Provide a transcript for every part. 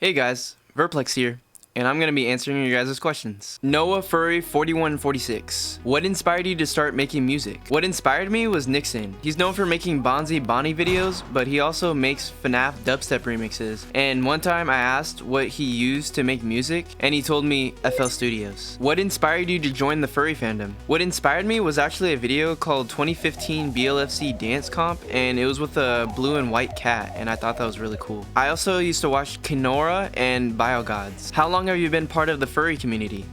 Hey guys, Verplex here, and I'm gonna be answering your guys' questions. Noah Furry 4146. What inspired you to start making music? What inspired me was Nixon. He's known for making Bonzi Bonnie videos, but he also makes FNAF dubstep remixes. And one time I asked what he used to make music, and he told me FL Studios. What inspired you to join the furry fandom? What inspired me was actually a video called 2015 BLFC Dance Comp, and it was with a blue and white cat, and I thought that was really cool. I also used to watch Kinora and Biogods. How long have you been part of the furry community?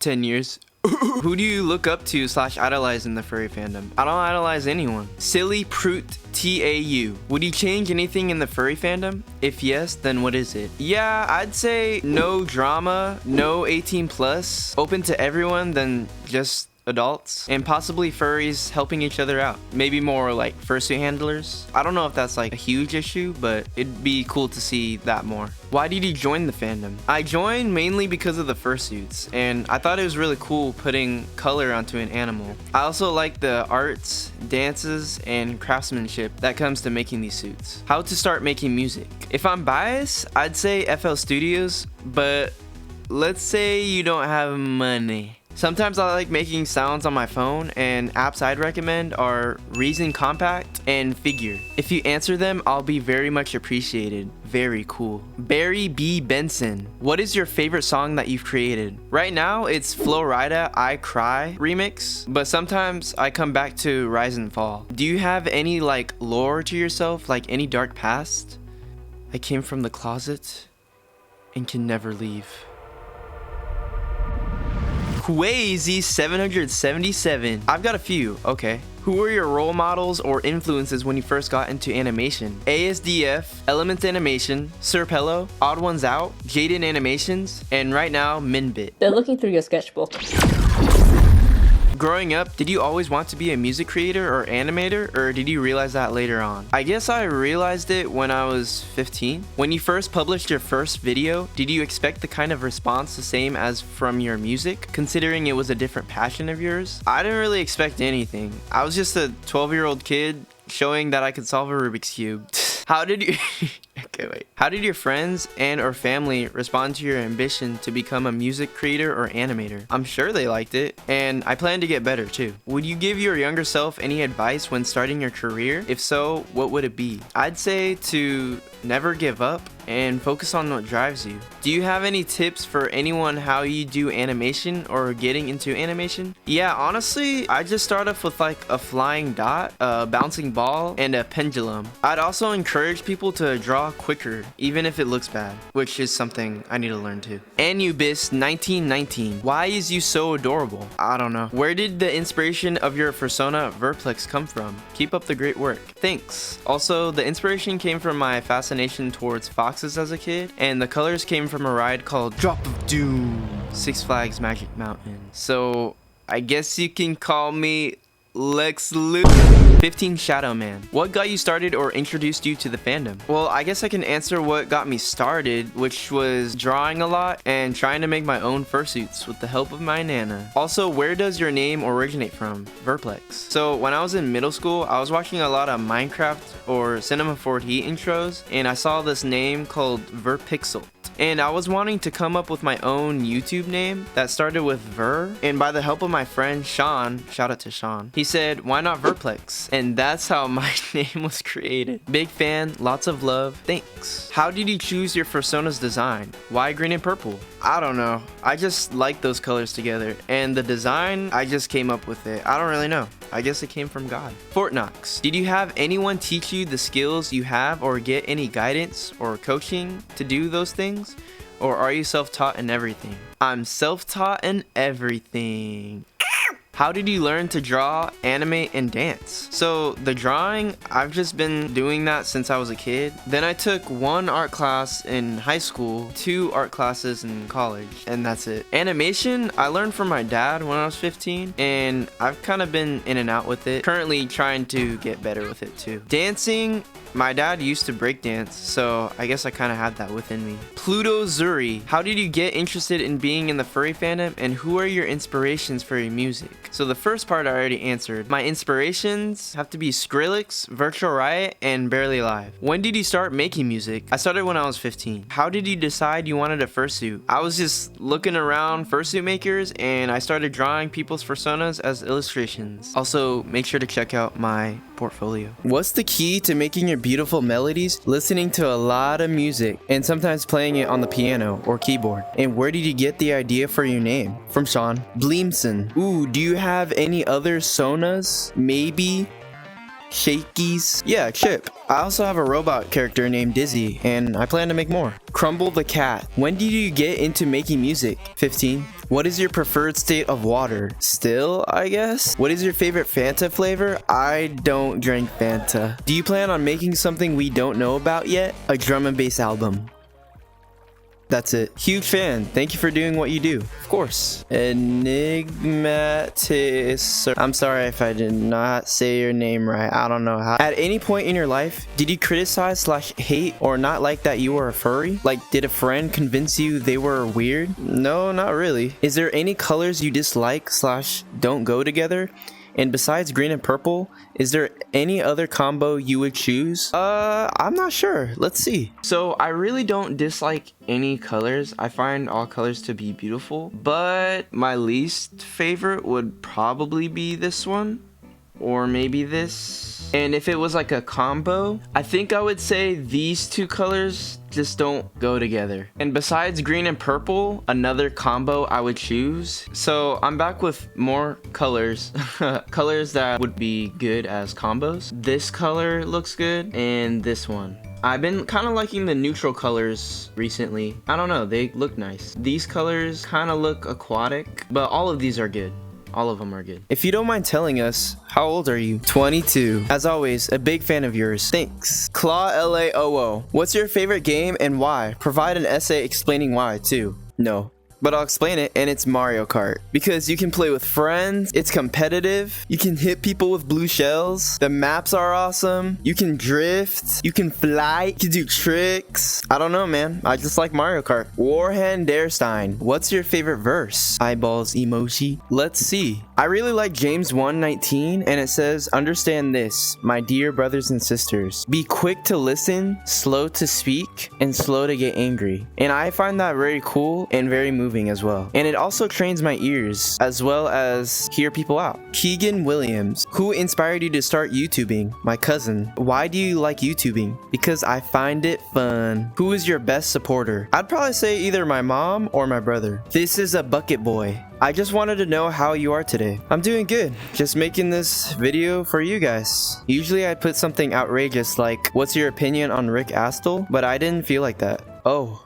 10 years. Who do you look up to / idolize in the furry fandom? I don't idolize anyone. Silly Proot TAU. Would you change anything in the furry fandom? If yes, then what is it? Yeah, I'd say no drama, no 18 plus, open to everyone than just adults, and possibly furries helping each other out. Maybe more like fursuit handlers. I don't know if that's like a huge issue, but it'd be cool to see that more. Why did you join the fandom? I joined mainly because of the fursuits, and I thought it was really cool putting color onto an animal. I also like the arts, dances, and craftsmanship that comes to making these suits. How to start making music? If I'm biased, I'd say FL Studios, but let's say you don't have money. Sometimes I like making sounds on my phone, and apps I'd recommend are Reason Compact and Figure. If you answer them, I'll be very much appreciated. Very cool. Barry B. Benson. What is your favorite song that you've created? Right now, it's Flo Rida I Cry remix, but sometimes I come back to Rise and Fall. Do you have any like lore to yourself, like any dark past? I came from the closet and can never leave. Quazy 777. I've got a few. Okay. Who were your role models or influences when you first got into animation? ASDF, Elements Animation, Sir Pello, Odd Ones Out, Jaden Animations, and right now Minbit. They're looking through your sketchbook. Growing up, did you always want to be a music creator or animator, or did you realize that later on? I guess I realized it when I was 15. When you first published your first video, did you expect the kind of response the same as from your music, considering it was a different passion of yours? I didn't really expect anything. I was just a 12-year-old kid showing that I could solve a Rubik's Cube. How did you... Okay, wait. How did your friends and or family respond to your ambition to become a music creator or animator? I'm sure they liked it, and I plan to get better too. Would you give your younger self any advice when starting your career? If so, what would it be? I'd say to never give up and focus on what drives you. Do you have any tips for anyone how you do animation or getting into animation? Yeah, honestly, I just start off with like a flying dot, a bouncing ball, and a pendulum. I'd also encourage people to draw quicker, even if it looks bad, which is something I need to learn too. Anubis 1919. Why is you so adorable? I don't know. Where did the inspiration of your persona Verplex come from? Keep up the great work. Thanks. Also, the inspiration came from my fascination towards foxes as a kid, and the colors came from a ride called Drop of Doom, Six Flags Magic Mountain. So I guess you can call me Lex Luthor. 15 Shadow Man. What got you started or introduced you to the fandom? Well, I guess I can answer what got me started, which was drawing a lot and trying to make my own fursuits with the help of my nana. Also, where does your name originate from? Verplex. So when I was in middle school, I was watching a lot of Minecraft or Cinema 4D intros, and I saw this name called Verpixel. And I was wanting to come up with my own YouTube name that started with Ver, and by the help of my friend Sean, shout out to Sean, he said, why not Verplex? And that's how my name was created. Big fan, lots of love, thanks. How did you choose your persona's design? Why green and purple? I don't know, I just like those colors together, and the design, I just came up with it. I don't really know. I guess it came from God. Fortnox. Did you have anyone teach you the skills you have or get any guidance or coaching to do those things? Or are you self-taught in everything? I'm self-taught in everything. How did you learn to draw, animate, and dance? So the drawing, I've just been doing that since I was a kid. Then I took 1 art class in high school, 2 art classes in college, and that's it. Animation, I learned from my dad when I was 15, and I've kind of been in and out with it. Currently trying to get better with it too. Dancing, my dad used to break dance, so I guess I kind of had that within me. Pluto Zuri, how did you get interested in being in the furry fandom, and who are your inspirations for your music? So the first part I already answered. My inspirations have to be Skrillex, Virtual Riot, and Barely Live. When did you start making music? I started when I was 15. How did you decide you wanted a fursuit? I was just looking around fursuit makers and I started drawing people's personas as illustrations. Also, make sure to check out my portfolio. What's the key to making your beautiful melodies? Listening to a lot of music and sometimes playing it on the piano or keyboard. And where did you get the idea for your name? From Sean Bleemson. Ooh, do you have any other sonas? Maybe Shakies? Yeah, Chip. I also have a robot character named Dizzy, and I plan to make more. Crumble the Cat. When did you get into making music? 15. What is your preferred state of water? Still, I guess? What is your favorite Fanta flavor? I don't drink Fanta. Do you plan on making something we don't know about yet? A drum and bass album. That's it. Huge fan. Thank you for doing what you do. Of course. Enigmatis. I'm sorry if I did not say your name right. I don't know how. At any point in your life, did you criticize/hate or not like that you were a furry? Like, did a friend convince you they were weird? No, not really. Is there any colors you dislike/don't go together? And besides green and purple, is there any other combo you would choose? I'm not sure. Let's see. So I really don't dislike any colors. I find all colors to be beautiful, but my least favorite would probably be this one, or maybe this. And if it was like a combo, I think I would say these two colors just don't go together. And besides green and purple, another combo I would choose. So I'm back with more colors. Colors that would be good as combos. This color looks good, and this one. I've been kind of liking the neutral colors recently. I don't know, they look nice. These colors kind of look aquatic, but all of these are good. All of them are good. If you don't mind telling us, how old are you? 22. As always, a big fan of yours. Thanks. Claw LAOO. What's your favorite game and why? Provide an essay explaining why, too. No. But I'll explain it, and it's Mario Kart. Because you can play with friends, it's competitive, you can hit people with blue shells, the maps are awesome, you can drift, you can fly, you can do tricks. I don't know, man. I just like Mario Kart. Warhan Darestein. What's your favorite verse? Eyeballs emoji. Let's see. I really like James 1:19, and it says, understand this, my dear brothers and sisters. Be quick to listen, slow to speak, and slow to get angry. And I find that very cool and very moving as well. And it also trains my ears as well as hear people out. Keegan Williams. Who inspired you to start YouTubing? My cousin. Why do you like YouTubing? Because I find it fun. Who is your best supporter? I'd probably say either my mom or my brother. This is a bucket boy. I just wanted to know how you are today. I'm doing good. Just making this video for you guys. Usually I'd put something outrageous like, what's your opinion on Rick Astle? But I didn't feel like that. Oh.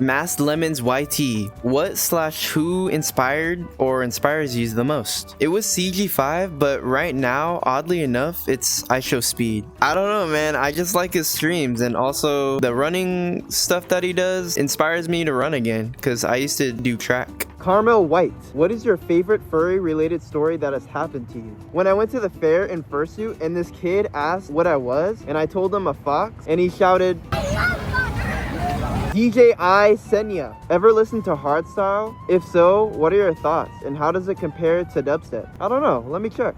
Masked Lemons YT. What/who inspired or inspires you the most? It was CG5, but right now, oddly enough, it's IShowSpeed. I don't know, man. I just like his streams, and also the running stuff that he does inspires me to run again, because I used to do track. Carmel White. What is your favorite furry related story that has happened to you? When I went to the fair in fursuit and this kid asked what I was, and I told him a fox, and he shouted, DJI Senya. Ever listen to hardstyle? If so, what are your thoughts and how does it compare to dubstep? I don't know, let me check.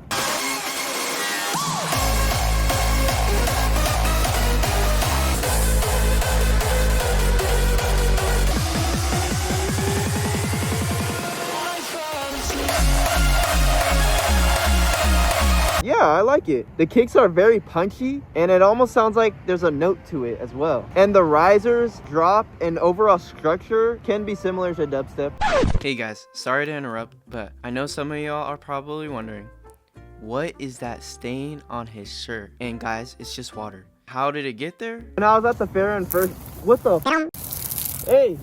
Yeah, I like it. The kicks are very punchy and it almost sounds like there's a note to it as well. And the risers, drop, and overall structure can be similar to dubstep. Hey guys, sorry to interrupt, but I know some of y'all are probably wondering, what is that stain on his shirt? And guys, it's just water. How did it get there? When I was at the fair and first, what the Hey!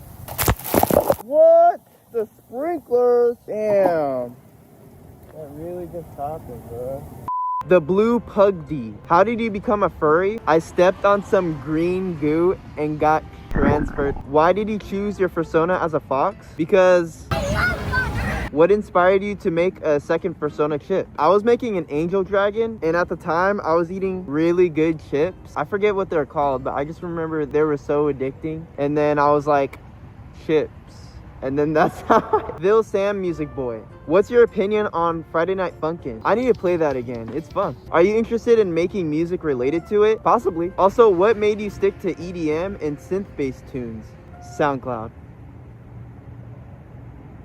What? The sprinklers? Damn. That really just happened, bro. The Blue Pug D. How did you become a furry? I stepped on some green goo and got transferred. Why did you choose your persona as a fox? Because... What inspired you to make a second persona chip? I was making an angel dragon, and at the time I was eating really good chips. I forget what they're called, but I just remember they were so addicting. And then I was like, chips. And then that's how Bill Sam Music Boy. What's your opinion on Friday Night Funkin'? I need to play that again. It's fun. Are you interested in making music related to it? Possibly. Also, what made you stick to EDM and synth-based tunes? SoundCloud.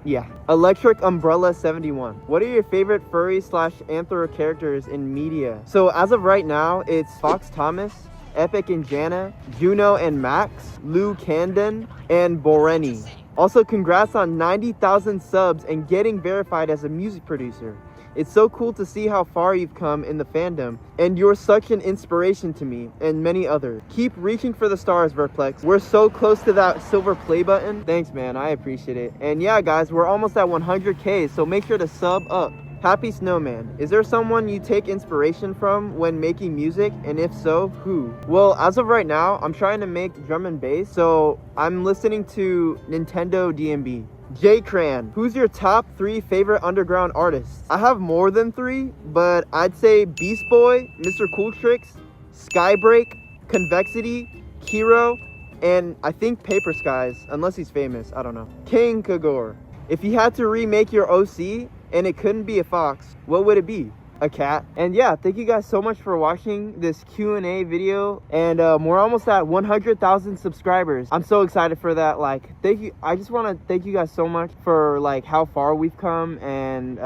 Yeah. Electric Umbrella 71. What are your favorite furry / anthro characters in media? So as of right now, it's Fox Thomas, Epic and Jana, Juno and Max, Lou Candon, and Boreni. Also, congrats on 90,000 subs and getting verified as a music producer. It's so cool to see how far you've come in the fandom, and you're such an inspiration to me and many others. Keep reaching for the stars, Verplex. We're so close to that silver play button. Thanks, man. I appreciate it. And yeah, guys, we're almost at 100K, so make sure to sub up. Happy Snowman. Is there someone you take inspiration from when making music? And if so, who? Well, as of right now, I'm trying to make drum and bass, so I'm listening to Nintendo DMB. J Cran, who's your top 3 favorite underground artists? I have more than 3, but I'd say Beast Boy, Mr. Cool Tricks, Skybreak, Convexity, Kiro, and I think Paper Skies, unless he's famous, I don't know. King Kagor. If you had to remake your OC and it couldn't be a fox, what would it be? A cat. And yeah, thank you guys so much for watching this Q&A video, and we're almost at 100,000 subscribers. I'm so excited for that. Like, thank you. I just want to thank you guys so much for like how far we've come, and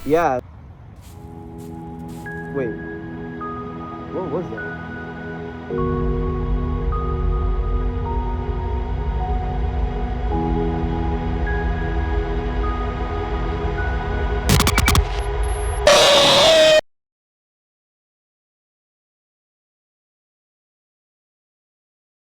yeah. Wait, what was that?